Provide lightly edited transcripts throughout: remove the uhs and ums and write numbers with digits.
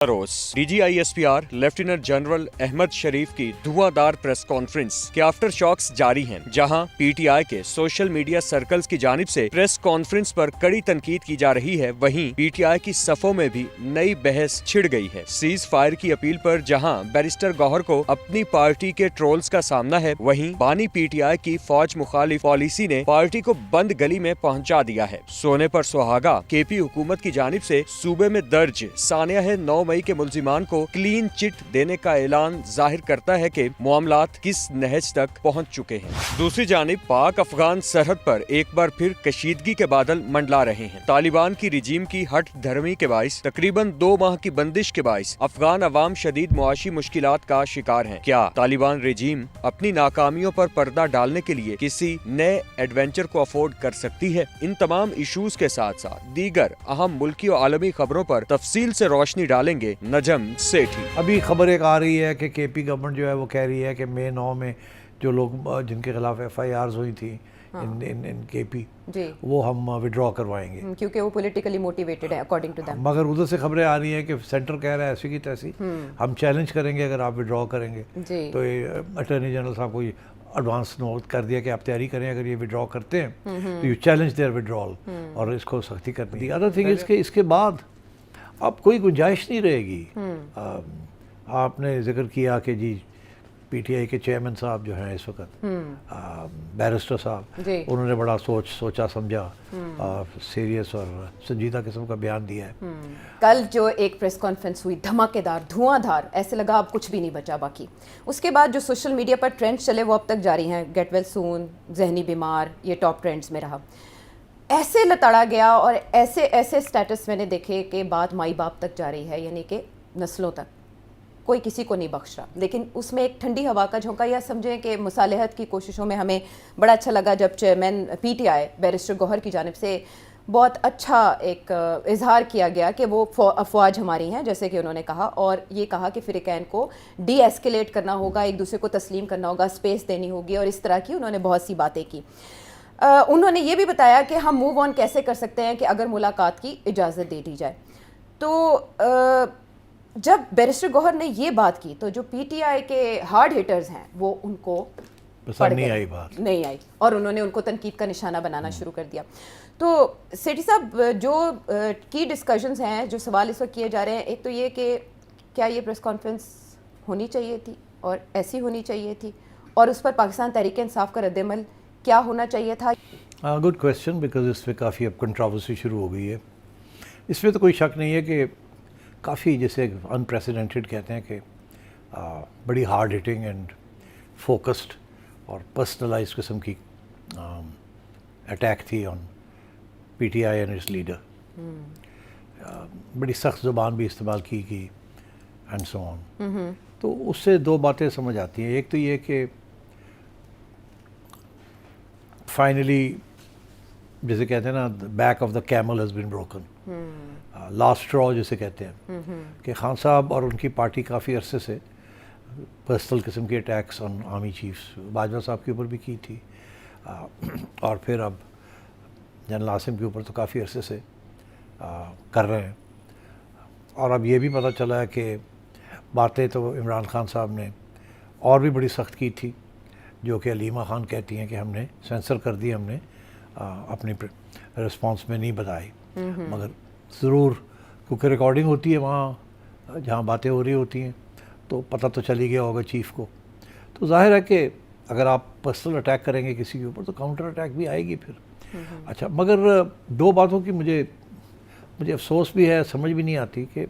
रोज DGISPR lieutenant general Ahmad शरीफ की धुआंधार press conference के after shocks जारी हैं, जहां PTI के सोशल मीडिया सर्कल्स की जानिब से प्रेस कॉन्फ्रेंस पर कड़ी तनकीद की जा रही है। वहीं PTI की सफों में भी नई बहस छिड़ गई है। सीज फायर की अपील पर जहां बैरिस्टर गौहर को अपनी पार्टी के ट्रोल्स का सामना है, वहीं बानी PTI की फौज मुखालिफ पॉलिसी ने पार्टी को बंद गली में पहुंचा दिया है। सोने पर सुहागा KP हुकूमत की जानिब से सूबे में दर्ज सानिया 9 मई के मुल्जिमान को क्लीन चिट देने का ऐलान जाहिर करता है कि मामलात किस नहज तक पहुंच चुके हैं। दूसरी जानिब पाक अफगान सरहद पर एक बार फिर कशीदगी के बादल मंडला रहे हैं। तालिबान की रिजीम की हट धर्मी के बाइस तकरीबन 2 माह की बंदिश के बाइस अफगान अवाम शदीद मुआशी मुश्किलात का शिकार है। क्या तालिबान रिजीम अपनी नाकामियों पर पर्दा डालने के लिए किसी नए एडवेंचर को अफोर्ड कर सकती है? इन तमाम इशूज के साथ साथ दीगर अहम मुल्की और आलमी खबरों पर तफसील से रोशनी डालेंगे नजम सेठी। अभी खबर एक आ रही है कि KP गवर्नमेंट जो है वो कह रही है कि मई 9 में जो लोग जिनके खिलाफ FIRs हुई थी इन KP जी, वो हम विड्रॉ करवाएंगे क्योंकि वो पॉलिटिकली मोटिवेटेड है अकॉर्डिंग टू देम। मगर उधर से खबरें आ रही हैं कि सेंटर कह रहा है ऐसी की तैसी हम चैलेंज करेंगे अगर आप विड्रॉ करेंगे। जी। तो ये अटॉर्नी जनरल साहब को एडवांस नोट कर दिया कि आप तैयारी करें, अगर ये विड्रॉ करते हैं तो यू चैलेंज देयर विड्रॉल और इसको सख्ती करनी है। अदर थिंग इसके बाद अब कोई गुंजाइश नहीं रहेगी। आपने जिक्र किया कि जी PTI के चेयरमैन साहब जो हैं इस वक्त बैरिस्टर साहब, उन्होंने बड़ा सोचा समझा सीरियस और संजीदा किस्म का बयान दिया है। कल जो एक प्रेस कॉन्फ्रेंस हुई धमाकेदार धुआंधार, ऐसे लगा अब कुछ भी नहीं बचा बाकी। उसके बाद जो सोशल मीडिया पर ट्रेंड्स चले वो अब तक जारी हैं। गेट वेल सून, जहनी बीमार, ये टॉप ट्रेंड्स में रहा। ऐसे लताड़ा गया और ऐसे ऐसे स्टेटस मैंने देखे कि बात माई बाप तक जा रही है, यानी कि नस्लों तक, कोई किसी को नहीं बख्श रहा। लेकिन उसमें एक ठंडी हवा का झोंका, या समझें कि मुसालहत की कोशिशों में हमें बड़ा अच्छा लगा जब चेयरमैन PTI बैरिस्टर गौहर की जानिब से बहुत अच्छा एक इजहार किया गया कि वो अफवाज हमारी हैं, जैसे कि उन्होंने कहा, और ये कहा कि फ़िरक़ैन को डी एस्केलेट करना होगा, एक दूसरे को तस्लीम करना होगा, स्पेस देनी होगी, और इस तरह की उन्होंने बहुत सी बातें की। उन्होंने ये भी बताया कि हम मूव ऑन कैसे कर सकते हैं कि अगर मुलाकात की इजाज़त दे दी जाए। तो जब बैरिस्टर गौहर ने ये बात की तो जो PTI के हार्ड हिटर्स हैं वो उनको पसंद नहीं आई, बात नहीं आई, और उन्होंने उनको तनकीद का निशाना बनाना शुरू कर दिया। तो सेठी साहब, जो की डिस्कशंस हैं, जो सवाल इस वक्त किए जा रहे हैं, एक तो ये कि क्या ये प्रेस कॉन्फ्रेंस होनी चाहिए थी और ऐसी होनी चाहिए थी, और उस पर पाकिस्तान तहरीक इंसाफ का रद्द-ए-अमल क्या होना चाहिए था? गुड क्वेश्चन, बिकॉज इसमें काफ़ी अब कंट्रोवर्सी शुरू हो गई है। इसमें तो कोई शक नहीं है कि काफ़ी, जैसे अनप्रेसिडेंटेड कहते हैं कि बड़ी हार्ड हिटिंग एंड फोकस्ड और पर्सनलाइज्ड किस्म की अटैक थी on PTI and it's leader. बड़ी सख्त ज़ुबान भी इस्तेमाल की गई एंड सो ऑन। तो उससे दो बातें समझ आती हैं। एक तो ये कि फाइनली, जैसे कहते हैं ना, back of the camel has been broken, last straw जिसे कहते हैं, कि खान साहब और उनकी पार्टी काफ़ी अरसे से पर्सनल किस्म के attacks on army chiefs Bajwa साहब के ऊपर भी की थी, और फिर अब जनरल आसिम के ऊपर तो काफ़ी अरसे से कर रहे हैं। और अब ये भी पता चला है कि बातें तो इमरान खान साहब ने और भी बड़ी सख्त की थी, जो कि अलीमा खान कहती हैं कि हमने सेंसर कर दी, हमने अपनी रिस्पांस में नहीं बताई। मगर ज़रूर, क्योंकि रिकॉर्डिंग होती है वहाँ जहाँ बातें हो रही होती हैं, तो पता तो चल ही गया होगा चीफ़ को। तो जाहिर है कि अगर आप पर्सनल अटैक करेंगे किसी के ऊपर तो काउंटर अटैक भी आएगी फिर। अच्छा, मगर दो बातों की मुझे अफसोस भी है, समझ भी नहीं आती कि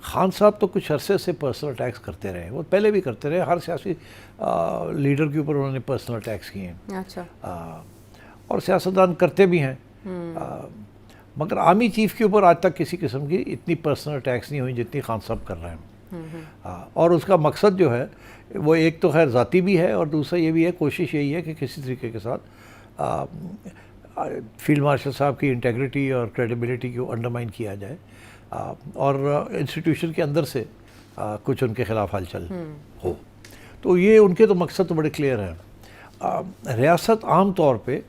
खान साहब तो कुछ अरसे से पर्सनल अटैक्स करते रहे, वो पहले भी करते रहे, हर सियासी लीडर के ऊपर उन्होंने पर्सनल अटैक्स किए हैं। अच्छा। और सियासतदान करते भी हैं, मगर आर्मी चीफ के ऊपर आज तक किसी किस्म की इतनी पर्सनल अटैक्स नहीं हुई जितनी खान साहब कर रहे हैं। और उसका मकसद जो है वो एक तो खैर ज़ाती भी है, और दूसरा ये भी है, कोशिश यही है कि किसी तरीके के साथ फील्ड मार्शल साहब की इंटेग्रिटी और क्रेडिबिलिटी को अंडरमाइन किया जाए, और इंस्टीट्यूशन के अंदर से कुछ उनके ख़िलाफ़ हलचल हो। तो ये उनके तो मकसद तो बड़े क्लियर हैं। रियासत आम तौर पे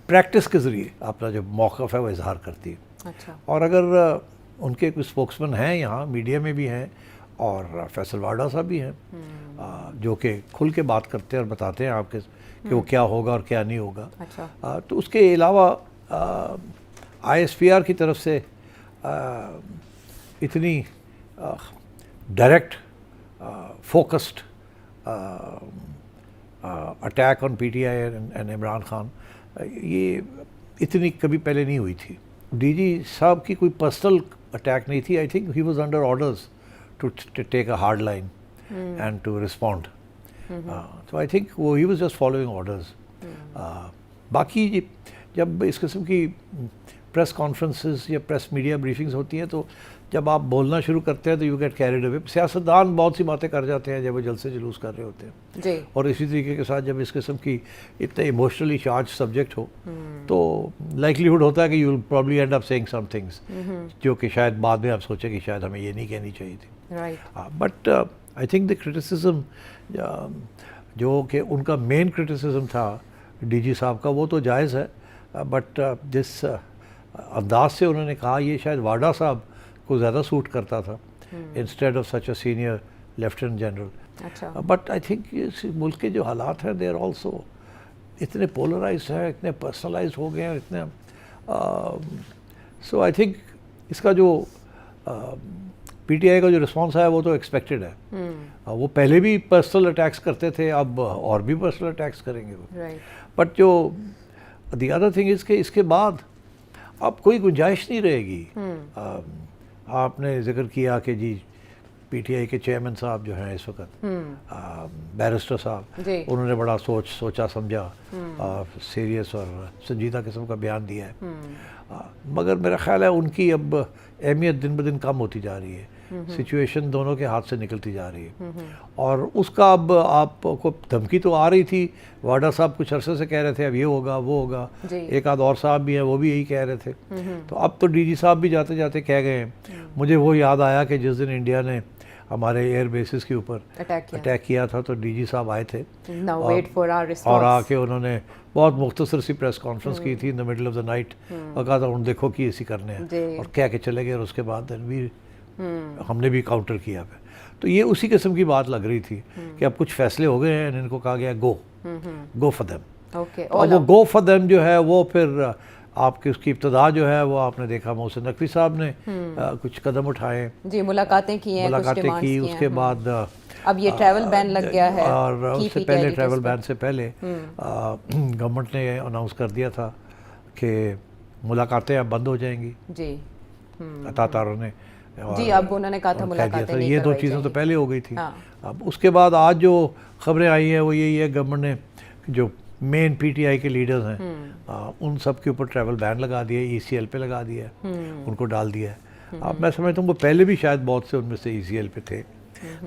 प्रैक्टिस के ज़रिए अपना जो मौक़िफ़ है वो इजहार करती है। अच्छा। और अगर उनके कुछ स्पोक्समैन हैं यहाँ, मीडिया में भी हैं, और फैसल वाडा साहब भी हैं, जो कि खुल के बात करते हैं और बताते हैं आपके कि वो क्या होगा और क्या नहीं होगा। अच्छा। तो उसके अलावा ISPR की तरफ से इतनी direct focused attack on PTI and Imran Khan, ये इतनी कभी पहले नहीं हुई थी। DG साहब की कोई पर्सनल अटैक नहीं थी। I think he was under orders to take a hard line and to respond. तो आई थिंक वो he was just following orders. बाकी जब इस किस्म की प्रेस कॉन्फ्रेंसेस या प्रेस मीडिया ब्रीफिंग्स होती हैं, तो जब आप बोलना शुरू करते हैं तो यू गेट कैरिड अवे। सियासतदान बहुत सी बातें कर जाते हैं जब वो जलसे जुलूस कर रहे होते हैं जी। और इसी तरीके के साथ जब इस किस्म की इतने इमोशनली चार्ज सब्जेक्ट हो तो लाइकलीहुड होता है कि you will probably end up saying some things जो कि शायद बाद में आप सोचें कि शायद हमें ये नहीं कहनी चाहिए थी। Right. But I think the criticism जो कि उनका मेन क्रिटिसिज्म था DG साहब का, वो तो जायज़ है, बट जिस अंदाज से उन्होंने कहा ये शायद वाडा साहब को ज़्यादा सूट करता था instead of such a senior lieutenant general. अच्छा। बट आई थिंक मुल्क के जो हालात हैं दे आर ऑल्सो इतने पोलराइज्ड हैं, इतने पर्सनलाइज्ड हो गए हैं, इतने सो आई थिंक इसका जो PTI का जो रिस्पॉन्स है वो तो एक्सपेक्टेड है। वो पहले भी पर्सनल अटैक्स करते थे, अब और भी पर्सनल अटैक्स करेंगे वो। राइट। बट जो द अदर थिंग इज़ के इसके बाद अब कोई गुंजाइश नहीं रहेगी। आपने जिक्र किया कि जी PTI के चेयरमैन साहब जो हैं इस वक्त, बैरिस्टर साहब, जी। उन्होंने बड़ा सोचा समझा सीरियस और संजीदा किस्म का बयान दिया है। मगर मेरा ख्याल है उनकी अब अहमियत दिन ब दिन कम होती जा रही है। सिचुएशन दोनों के हाथ से निकलती जा रही है और उसका अब आपको धमकी तो आ रही थी। वाडा साहब कुछ अरसे से कह रहे थे अब ये होगा वो होगा, एक आध और साहब भी हैं वो भी यही कह रहे थे। तो अब तो DG साहब भी जाते जाते कह गए हैं। मुझे वो याद आया कि जिस दिन इंडिया ने हमारे एयर बेसिस के ऊपर अटैक किया था तो DG साहब आए थे और आके उन्होंने बहुत मुख्तसर सी प्रेस कॉन्फ्रेंस की थी in the middle of the night और कहा था उन देखो कि ऐसी करने हैं और कह के चले गए और उसके बाद हमने भी काउंटर किया। तो ये उसी किस्म की बात लग रही थी कि अब कुछ फैसले हो गए हैं, इनको कहा गया गो फॉर देम। और वो गो फॉर देम जो है वो फिर आपकी उसकी इब्तदा जो है वो आपने देखा मोहसिन नकवी साहब ने कुछ कदम उठाए जी, मुलाकातें की हैं, मुलाकातें की। उसके बाद अब ये ट्रैवल बैन लग गया है और उससे पहले ट्रैवल बैन से पहले गवर्नमेंट ने अनाउंस कर दिया था कि मुलाकातें अब बंद हो जाएंगी जी। अतातारों ने जी, अब उन्होंने कहा था मुलाकातें नहीं ये दो चीज़ें तो पहले हो गई थी। अब उसके बाद आज जो खबरें आई हैं वो यही है गवर्नमेंट ने जो मेन PTI के लीडर्स हैं उन सब के ऊपर ट्रैवल बैन लगा दिया, ECL पे लगा दिया, उनको डाल दिया है। अब मैं समझता हूँ वो पहले भी शायद बहुत से उनमें से ECL पे थे,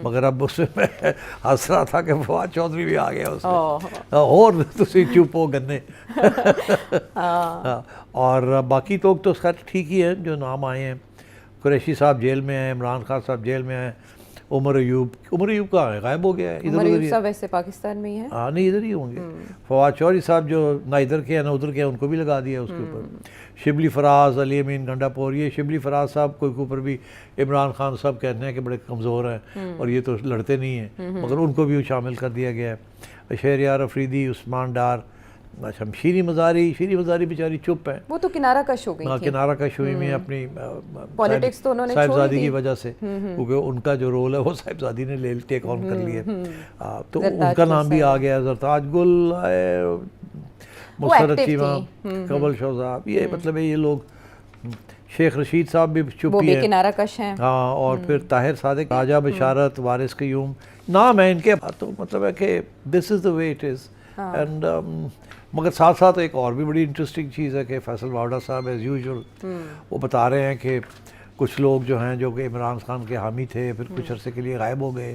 मगर अब उसमें मैं हंस रहा था कि फवाद चौधरी भी आ गया उसमें और तुसी चुप हो गन्ने। और बाकी लोग तो खैर ठीक ही है जो नाम आए हैं। कुरैशी साहब जेल में हैं, इमरान खान साहब जेल में हैं, उमर अयूब कहाँ है, गायब हो गया है, इधर उधर ही है। वैसे पाकिस्तान में ही है। हाँ नहीं इधर ही होंगे। फवाद चौधरी साहब जो ना इधर के हैं ना उधर के हैं, उनको भी लगा दिया उसके ऊपर। शिबली फराज, अली अमीन गंडापुर, ये शिबली फराज साहब के ऊपर भी इमरान खान साहब कहते हैं कि बड़े कमज़ोर हैं और ये तो लड़ते नहीं हैं, मगर उनको भी शामिल कर दिया गया है। शहरयार अफरीदी, उस्मान डार, अच्छा शीरी मज़ारी बेचारी चुप है, वो तो किनारा कश हो गई थी। किनारा कश हुई में अपनी पॉलिटिक्स तो उन्होंने साहिबजादी की वजह से, क्योंकि उनका जो रोल है वो साहिबजादी ने टेक ऑन कर लिया। तो उनका नाम भी आ गया, जरताज गुल, मुसरत चीमा, कबल शौजाब, ये मतलब ये लोग, शेख रशीद साहब भी चुप ही है, किनारा कश हैं। हाँ, और फिर ताहिर सादिक, राजा बशारत, वारिस क़य्यूम नाम है इनके। तो मतलब है कि this is the way it is. And मगर साथ साथ एक और भी बड़ी इंटरेस्टिंग चीज़ है कि फैसल वाडा साहब एज़ यूजुअल वो बता रहे हैं कि कुछ लोग जो हैं जो कि इमरान खान के हामी थे, फिर कुछ अरसे के लिए गायब हो गए,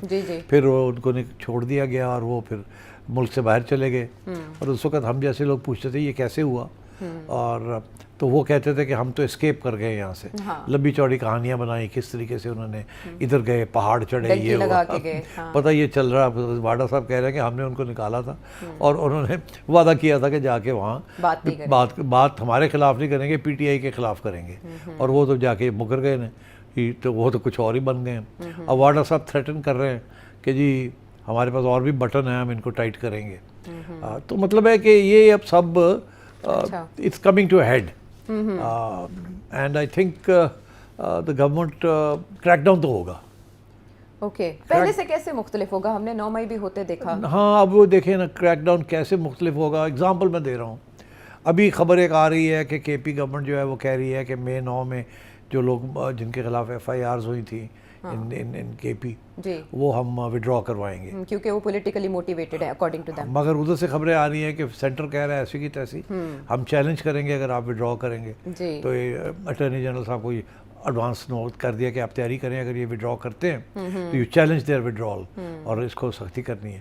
फिर वो उनको छोड़ दिया गया और वो फिर मुल्क से बाहर चले गए। और उस वक्त हम जैसे लोग पूछते थे ये कैसे हुआ, और तो वो कहते थे कि हम तो एस्केप कर गए यहाँ से। हाँ। लंबी चौड़ी कहानियाँ बनाई किस तरीके से उन्होंने इधर गए, पहाड़ चढ़े, डंकी ये लगा हुआ। के गए, हाँ। पता ये चल रहा, वाडा साहब कह रहे हैं कि हमने उनको निकाला था और उन्होंने वादा किया था कि जाके वहाँ बात नहीं करेंगे। बात हमारे खिलाफ नहीं करेंगे, पीटीआई के खिलाफ करेंगे। और वो तो जाके मुकर गए ने, तो वो तो कुछ और ही बन गए हैं। अब वाडा साहब थ्रेटन कर रहे हैं कि जी हमारे पास और भी बटन है, हम इनको टाइट करेंगे। तो मतलब है कि ये अब सब it's coming to head and I think the government crackdown तो होगा। ओके, पहले से कैसे मुख्तलिफ होगा? हमने 9 मई भी होते देखा। हाँ, अब वो देखें ना क्रैकडाउन कैसे मुख्तलिफ होगा। एग्जांपल मैं दे रहा हूँ, अभी खबर एक आ रही है कि केपी गवर्नमेंट जो है वो कह रही है कि मई 9 में जो लोग जिनके खिलाफ FIRs हुई थी इन केपी, जी, वो हम विड्रॉ करवाएंगे। क्योंकि वो पॉलिटिकली मोटिवेटेड है अकॉर्डिंग टू देम। मगर उधर से खबरें आ रही हैं कि सेंटर कह रहा है ऐसी की तैसी, हम चैलेंज करेंगे अगर आप विड्रॉ करेंगे। जी। तो ये अटॉर्नी जनरल साहब को एडवांस नोट कर दिया कि आप तैयारी करें, अगर ये विड्रॉ करते हैं तो यू चैलेंज देयर विड्रॉल और इसको सख्ती करनी है।